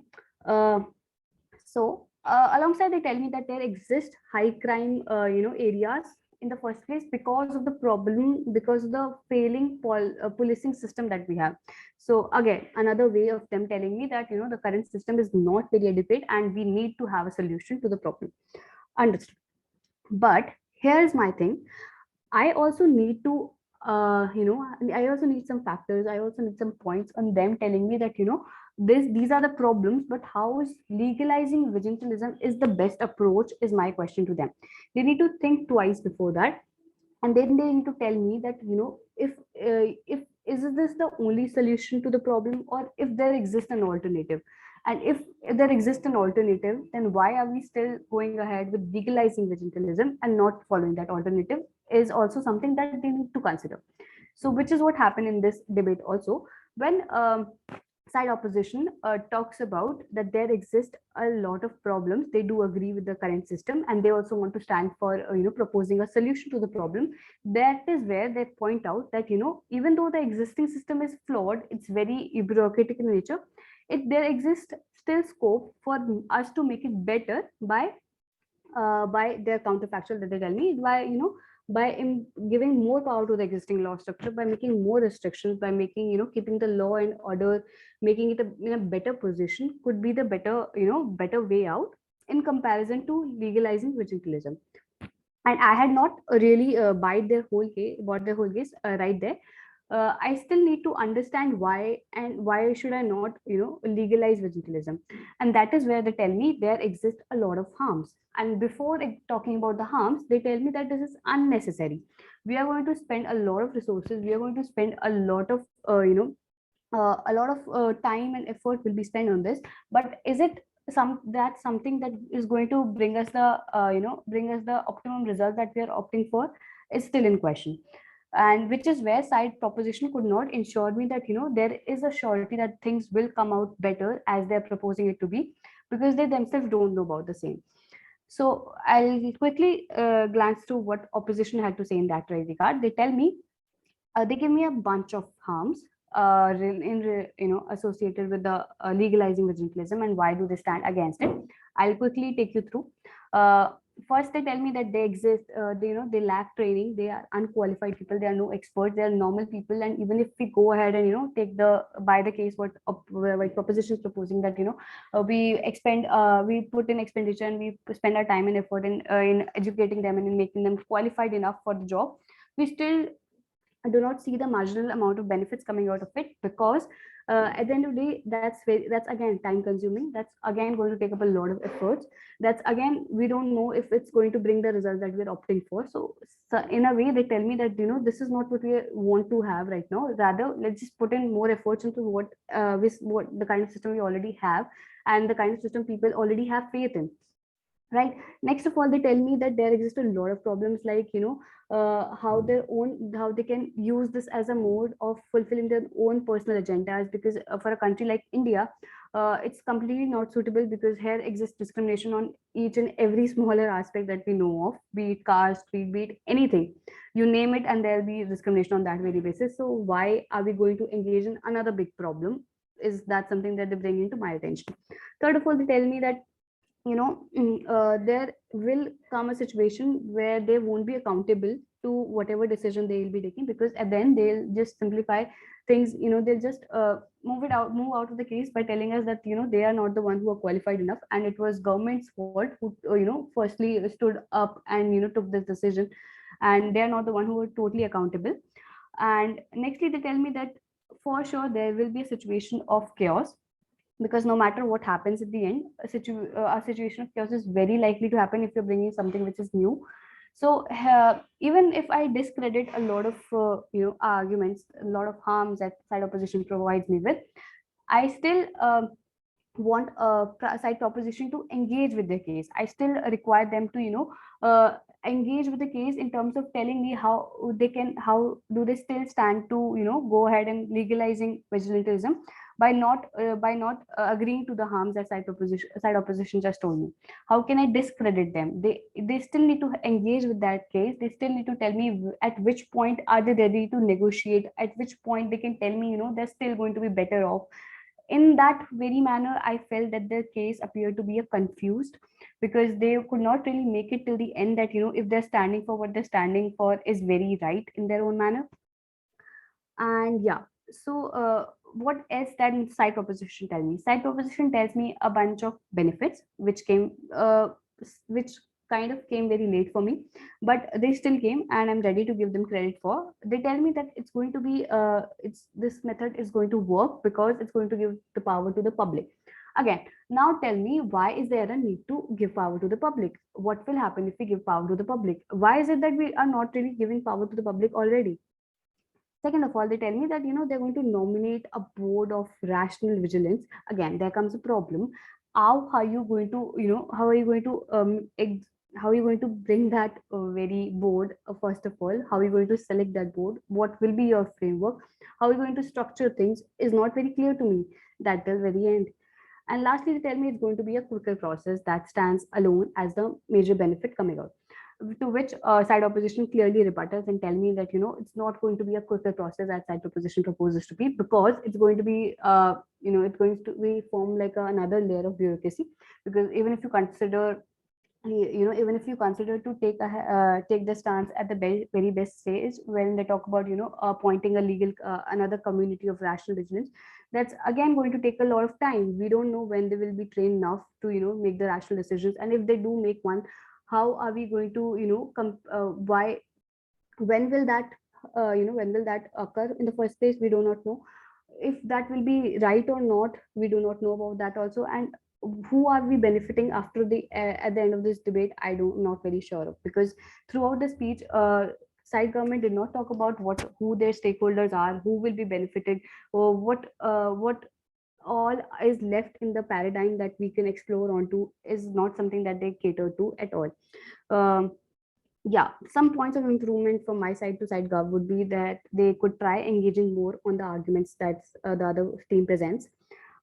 Alongside, they tell me that there exist high crime areas in the first place because of the problem, because of the failing policing system that we have. So again, another way of them telling me that the current system is not very adequate, and we need to have a solution to the problem. Understood. But here's my thing. I also need to I also need some factors, I also need some points on them telling me that these are the problems, but how is legalizing vigilantism is the best approach, is my question to them. They need to think twice before that, and then they need to tell me that if is this the only solution to the problem, or if there exists an alternative. And if there exists an alternative, then why are we still going ahead with legalizing vigilantism and not following that alternative, is also something that they need to consider. So which is what happened in this debate also, when side opposition talks about that there exist a lot of problems. They do agree with the current system, and they also want to stand for proposing a solution to the problem. That is where they point out that even though the existing system is flawed, it's very bureaucratic in nature, there exists still scope for us to make it better by their counterfactual that they tell me, by giving more power to the existing law structure, by making more restrictions, by making keeping the law and order, making it in a better position, could be the better way out in comparison to legalizing vigilantism. And I had not really bought their whole case right there. I still need to understand why, and why should I not legalize vigilantism. And that is where they tell me there exist a lot of harms. And before talking about the harms, they tell me that this is unnecessary. We are going to spend a lot of resources, we are going to spend a lot of time and effort will be spent on this, but is it something that is going to bring us the optimum result that we are opting for, is still in question. And which is where side proposition could not ensure me that there is a surety that things will come out better as they're proposing it to be, because they themselves don't know about the same. So I'll quickly glance to what opposition had to say in that regard. They tell me, they give me a bunch of harms associated with the legalizing vigilantism, and why do they stand against it. I'll quickly take you through. First, they tell me that they exist, they lack training, they are unqualified people, they are no experts, they are normal people. And even if we go ahead and by the case what proposition is proposing, that we put in expenditure, and we spend our time and effort in educating them and in making them qualified enough for the job, we still do not see the marginal amount of benefits coming out of it, because at the end of the day, that's again time consuming, that's again going to take up a lot of efforts, that's again we don't know if it's going to bring the result that we're opting for. So in a way, they tell me that this is not what we want to have right now, rather let's just put in more efforts into what the kind of system we already have, and the kind of system people already have faith in. Right. Next of all, they tell me that there exist a lot of problems, like how they can use this as a mode of fulfilling their own personal agendas, because for a country like India, it's completely not suitable, because here exists discrimination on each and every smaller aspect that we know of, be it caste, be it anything, you name it, and there'll be discrimination on that very basis. So why are we going to engage in another big problem? Is that something that they bring into my attention? Third of all, they tell me that there will come a situation where they won't be accountable to whatever decision they will be taking, because at the end they'll just simplify things. They'll just move out of the case by telling us that they are not the one who are qualified enough, and it was government's fault who firstly stood up and took this decision, and they are not the one who were totally accountable. And nextly, they tell me that for sure there will be a situation of chaos, because no matter what happens at the end, a situation of chaos is very likely to happen if you're bringing something which is new. So even if I discredit a lot of arguments, a lot of harms that side opposition provides me with, I still want a side proposition to engage with the case. I still require them to engage with the case in terms of telling me how do they still stand to go ahead and legalizing vigilantism by not agreeing to the harms that side opposition just told me. How can I discredit them? They still need to engage with that case. They still need to tell me at which point are they ready to negotiate, at which point they can tell me they're still going to be better off. In that very manner, I felt that the case appeared to be a confused, because they could not really make it till the end that if they're standing for what they're standing for is very right in their own manner. And yeah, so what else that side proposition tell me? Side proposition tells me a bunch of benefits which kind of came very late for me, but they still came, and I'm ready to give them credit for. They tell me that it's going to be it's this method is going to work because it's going to give the power to the public. Again, now tell me, why is there a need to give power to the public? What will happen if we give power to the public? Why is it that we are not really giving power to the public already? Second of all, they tell me that they're going to nominate a board of rational vigilance. Again, there comes a problem. How are you going to how are you going to how are you going to bring that very board? First of all, how are you going to select that board? What will be your framework? How are you going to structure things is not very clear to me. That till very end. And lastly, they tell me it's going to be a quicker process that stands alone as the major benefit coming out. To which side opposition clearly rebuttals and tell me that it's not going to be a quicker process as side opposition proposes to be, because it's going to be it's going to be form like another layer of bureaucracy. Because even if you consider even if you consider to take the stance at the very best stage, when they talk about appointing a legal another community of rational vigilance, that's again going to take a lot of time. We don't know when they will be trained enough to make the rational decisions, and if they do make one, how are we going to why when will that when will that occur in the first place? We do not know. If that will be right or not, we do not know about that also. And who are we benefiting after the at the end of this debate? I do not very sure of, because throughout the speech side government did not talk about who their stakeholders are, who will be benefited, or what all is left in the paradigm that we can explore onto is not something that they cater to at all. um, yeah, some points of improvement from my side to side gov would be that they could try engaging more on the arguments that the other team presents.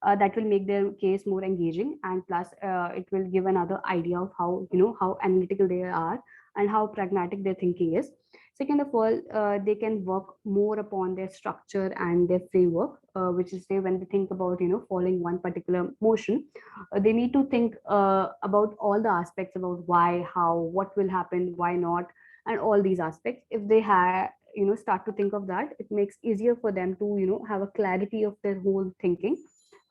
That will make their case more engaging, and plus it will give another idea of how how analytical they are and how pragmatic their thinking is. Second of all, they can work more upon their structure and their framework, which is say when they think about following one particular motion, they need to think about all the aspects about why, how, what will happen, why not, and all these aspects. If they have start to think of that, it makes easier for them to have a clarity of their whole thinking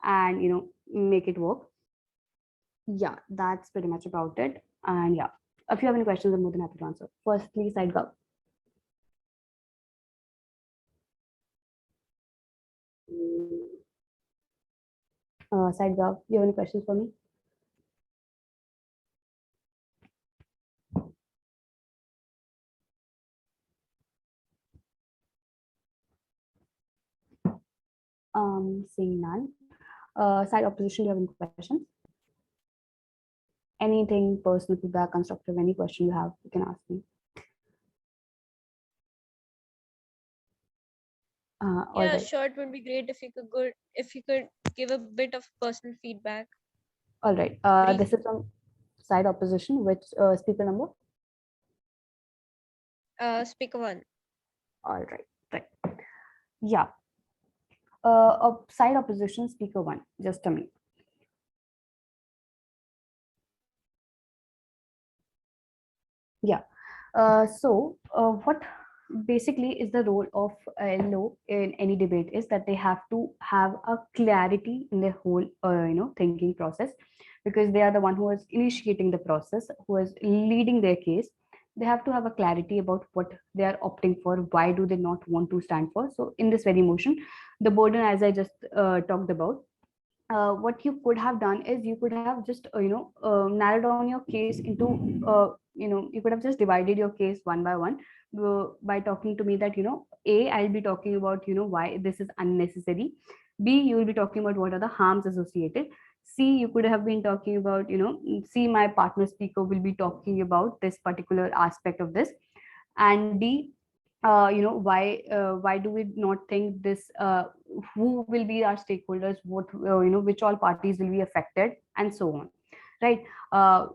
and make it work. Yeah, that's pretty much about it. And yeah, if you have any questions, I'm more than happy to answer. Firstly, side gov. Side gov, you have any questions for me? Seeing none. Side opposition, do you have any questions? Anything, personal feedback, constructive, any question you have, you can ask me. Yeah, Right. sure. It would be great if you could give a bit of personal feedback. All right. This is from side opposition. Which speaker number? Speaker one. All right. Right. Yeah. Side opposition speaker one. Just a minute. Yeah. What basically is the role of LO in any debate is that they have to have a clarity in their whole, thinking process, because they are the one who is initiating the process, who is leading their case. They have to have a clarity about what they are opting for. Why do they not want to stand for? So in this very motion, the burden, as I just talked about, what you could have done is you could have just narrowed down your case into you could have just divided your case one by one, by talking to me that A, I'll be talking about why this is unnecessary. B, you will be talking about what are the harms associated. C, you could have been talking about C, my partner speaker will be talking about this particular aspect of this. And D, why do we not think this, who will be our stakeholders, what which all parties will be affected, and so on, right?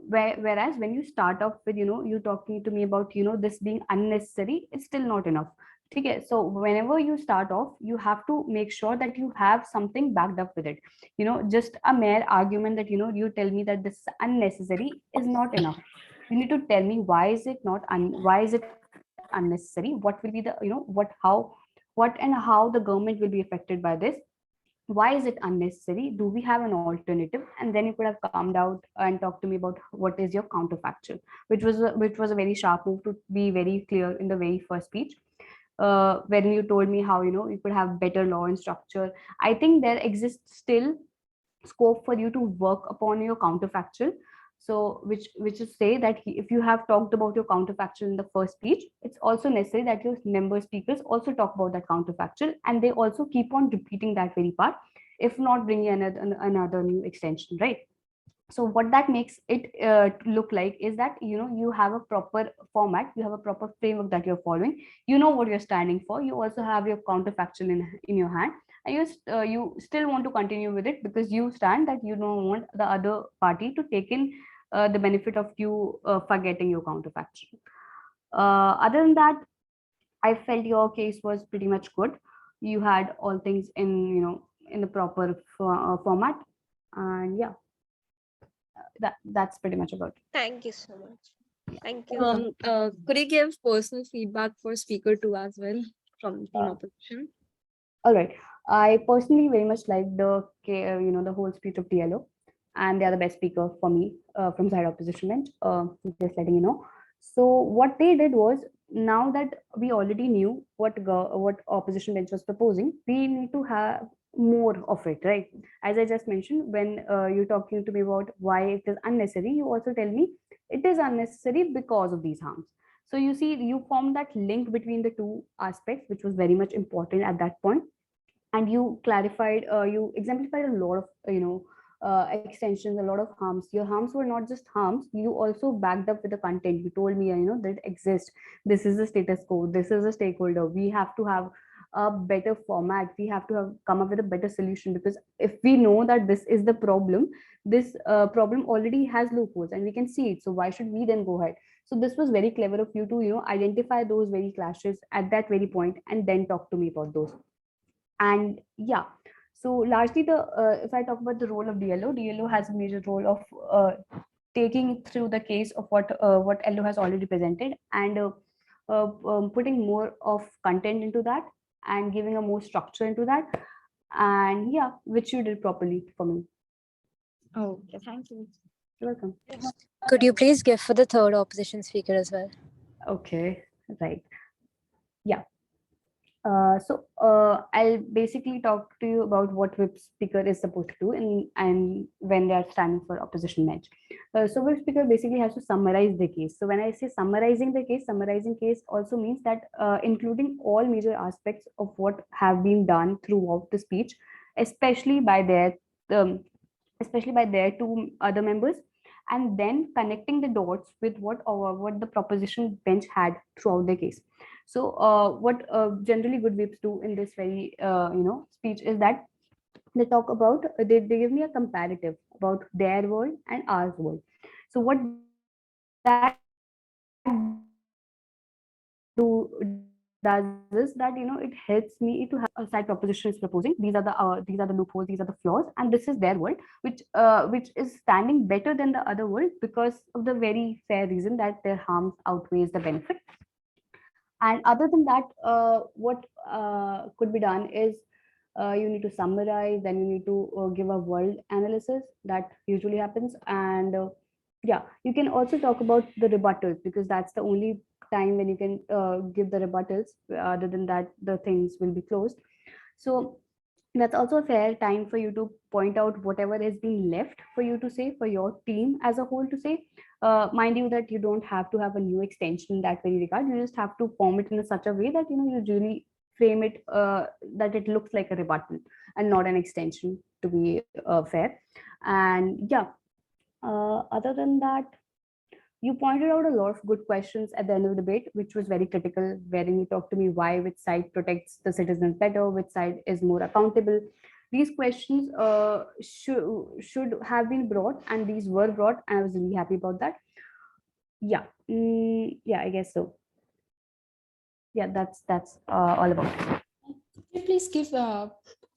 Whereas when you start off with you talking to me about this being unnecessary, it's still not enough. Okay, so whenever you start off, you have to make sure that you have something backed up with it. Just a mere argument that you tell me that this is unnecessary is not enough. You need to tell me why is it not why is it unnecessary, what will be the what and how the government will be affected by this. Why is it unnecessary? Do we have an alternative? And then you could have come out and talked to me about what is your counterfactual, which was a very sharp move to be very clear in the very first speech, when you told me how you could have better law and structure. I think there exists still scope for you to work upon your counterfactual. So which is say that if you have talked about your counterfactual in the first speech, it's also necessary that your member speakers also talk about that counterfactual, and they also keep on repeating that very part, if not bringing another new extension, right? So what that makes it look like is that you have a proper format, you have a proper framework that you're following, you know what you're standing for, you also have your counterfactual in your hand, and you still want to continue with it because you stand that you don't want the other party to take in the benefit of you forgetting your counterfactual. Other than that, I felt your case was pretty much good. You had all things in the proper format, and yeah, that's pretty much about it. Thank you so much. Thank You're you. welcome. Could you give personal feedback for speaker two as well from team opposition? All right. I personally very much like the whole speech of TLO, and they are the best speaker for me from side opposition bench. Just letting you know. So what they did was, now that we already knew what opposition bench was proposing, we need to have more of it, right? As I just mentioned, when you're talking to me about why it is unnecessary, you also tell me it is unnecessary because of these harms. So you see, you formed that link between the two aspects, which was very much important at that point, and you clarified, you exemplified a lot of extensions, a lot of harms. Your harms were not just harms; you also backed up with the content. You told me, that it exists. This is the status quo. This is a stakeholder. We have to have a better format. We have to have come up with a better solution, because if we know that this is the problem, this problem already has loopholes and we can see it. So why should we then go ahead? So this was very clever of you to identify those very clashes at that very point and then talk to me about those. And yeah, so largely the if I talk about the role of DLO has a major role of taking through the case of what LO has already presented, and putting more of content into that and giving a more structure into that, and yeah, which you did properly for me. Oh, okay, thank you. You're welcome. Could you please give for the third opposition speaker as well? Okay, right. Yeah. I'll basically talk to you about what whip speaker is supposed to do and when they are standing for opposition bench. So whip speaker basically has to summarize the case. So when I say summarizing the case, summarizing case also means that including all major aspects of what have been done throughout the speech, especially by their um, especially by their two other members, and then connecting the dots with what the proposition bench had throughout the case. So what generally good whips do in this very speech is that they talk about they give me a comparative about their world and our world. So what that do does is that it does is that it helps me to have a side proposition is proposing. These are the loopholes, these are the flaws, and this is their world, which is standing better than the other world because of the very fair reason that their harms outweighs the benefit. And other than that, what could be done is you need to summarize, then you need to give a world analysis that usually happens, and yeah, you can also talk about the rebuttals because that's the only time when you can give the rebuttals. Other than that, the things will be closed. So that's also a fair time for you to point out whatever has been left for you to say, for your team as a whole to say. Mind you that you don't have to have a new extension in that very regard. You just have to form it in such a way that you really frame it that it looks like a rebuttal and not an extension, to be fair. And yeah, other than that, you pointed out a lot of good questions at the end of the debate, which was very critical, wherein you talked to me why which side protects the citizens better, which side is more accountable. These questions should have been brought, and these were brought, and I was really happy about that. Yeah, yeah, I guess so. Yeah, that's all about it. Could you please give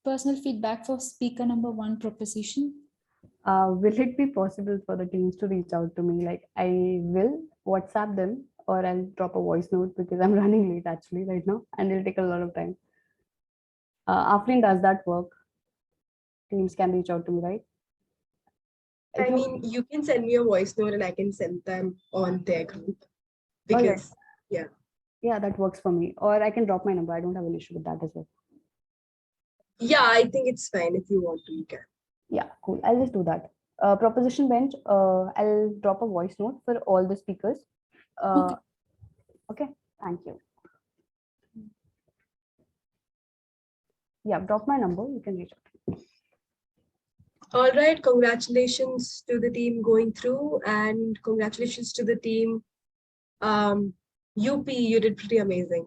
personal feedback for speaker number 1 proposition? Will it be possible for the teams to reach out to me? Like, I will WhatsApp them or I'll drop a voice note because I'm running late actually right now and it'll take a lot of time. Afrin, does that work? Teams can reach out to me, right? I mean, you can send me a voice note and I can send them on their group. Because, yeah. Yeah, that works for me. Or I can drop my number. I don't have an issue with that as well. Yeah, I think it's fine. If you want to, you can. Yeah, cool. I'll just do that. Proposition bench, I'll drop a voice note for all the speakers. Okay, thank you. Yeah, drop my number. You can reach out. All right, congratulations to the team going through, and congratulations to the team UP. You did pretty amazing.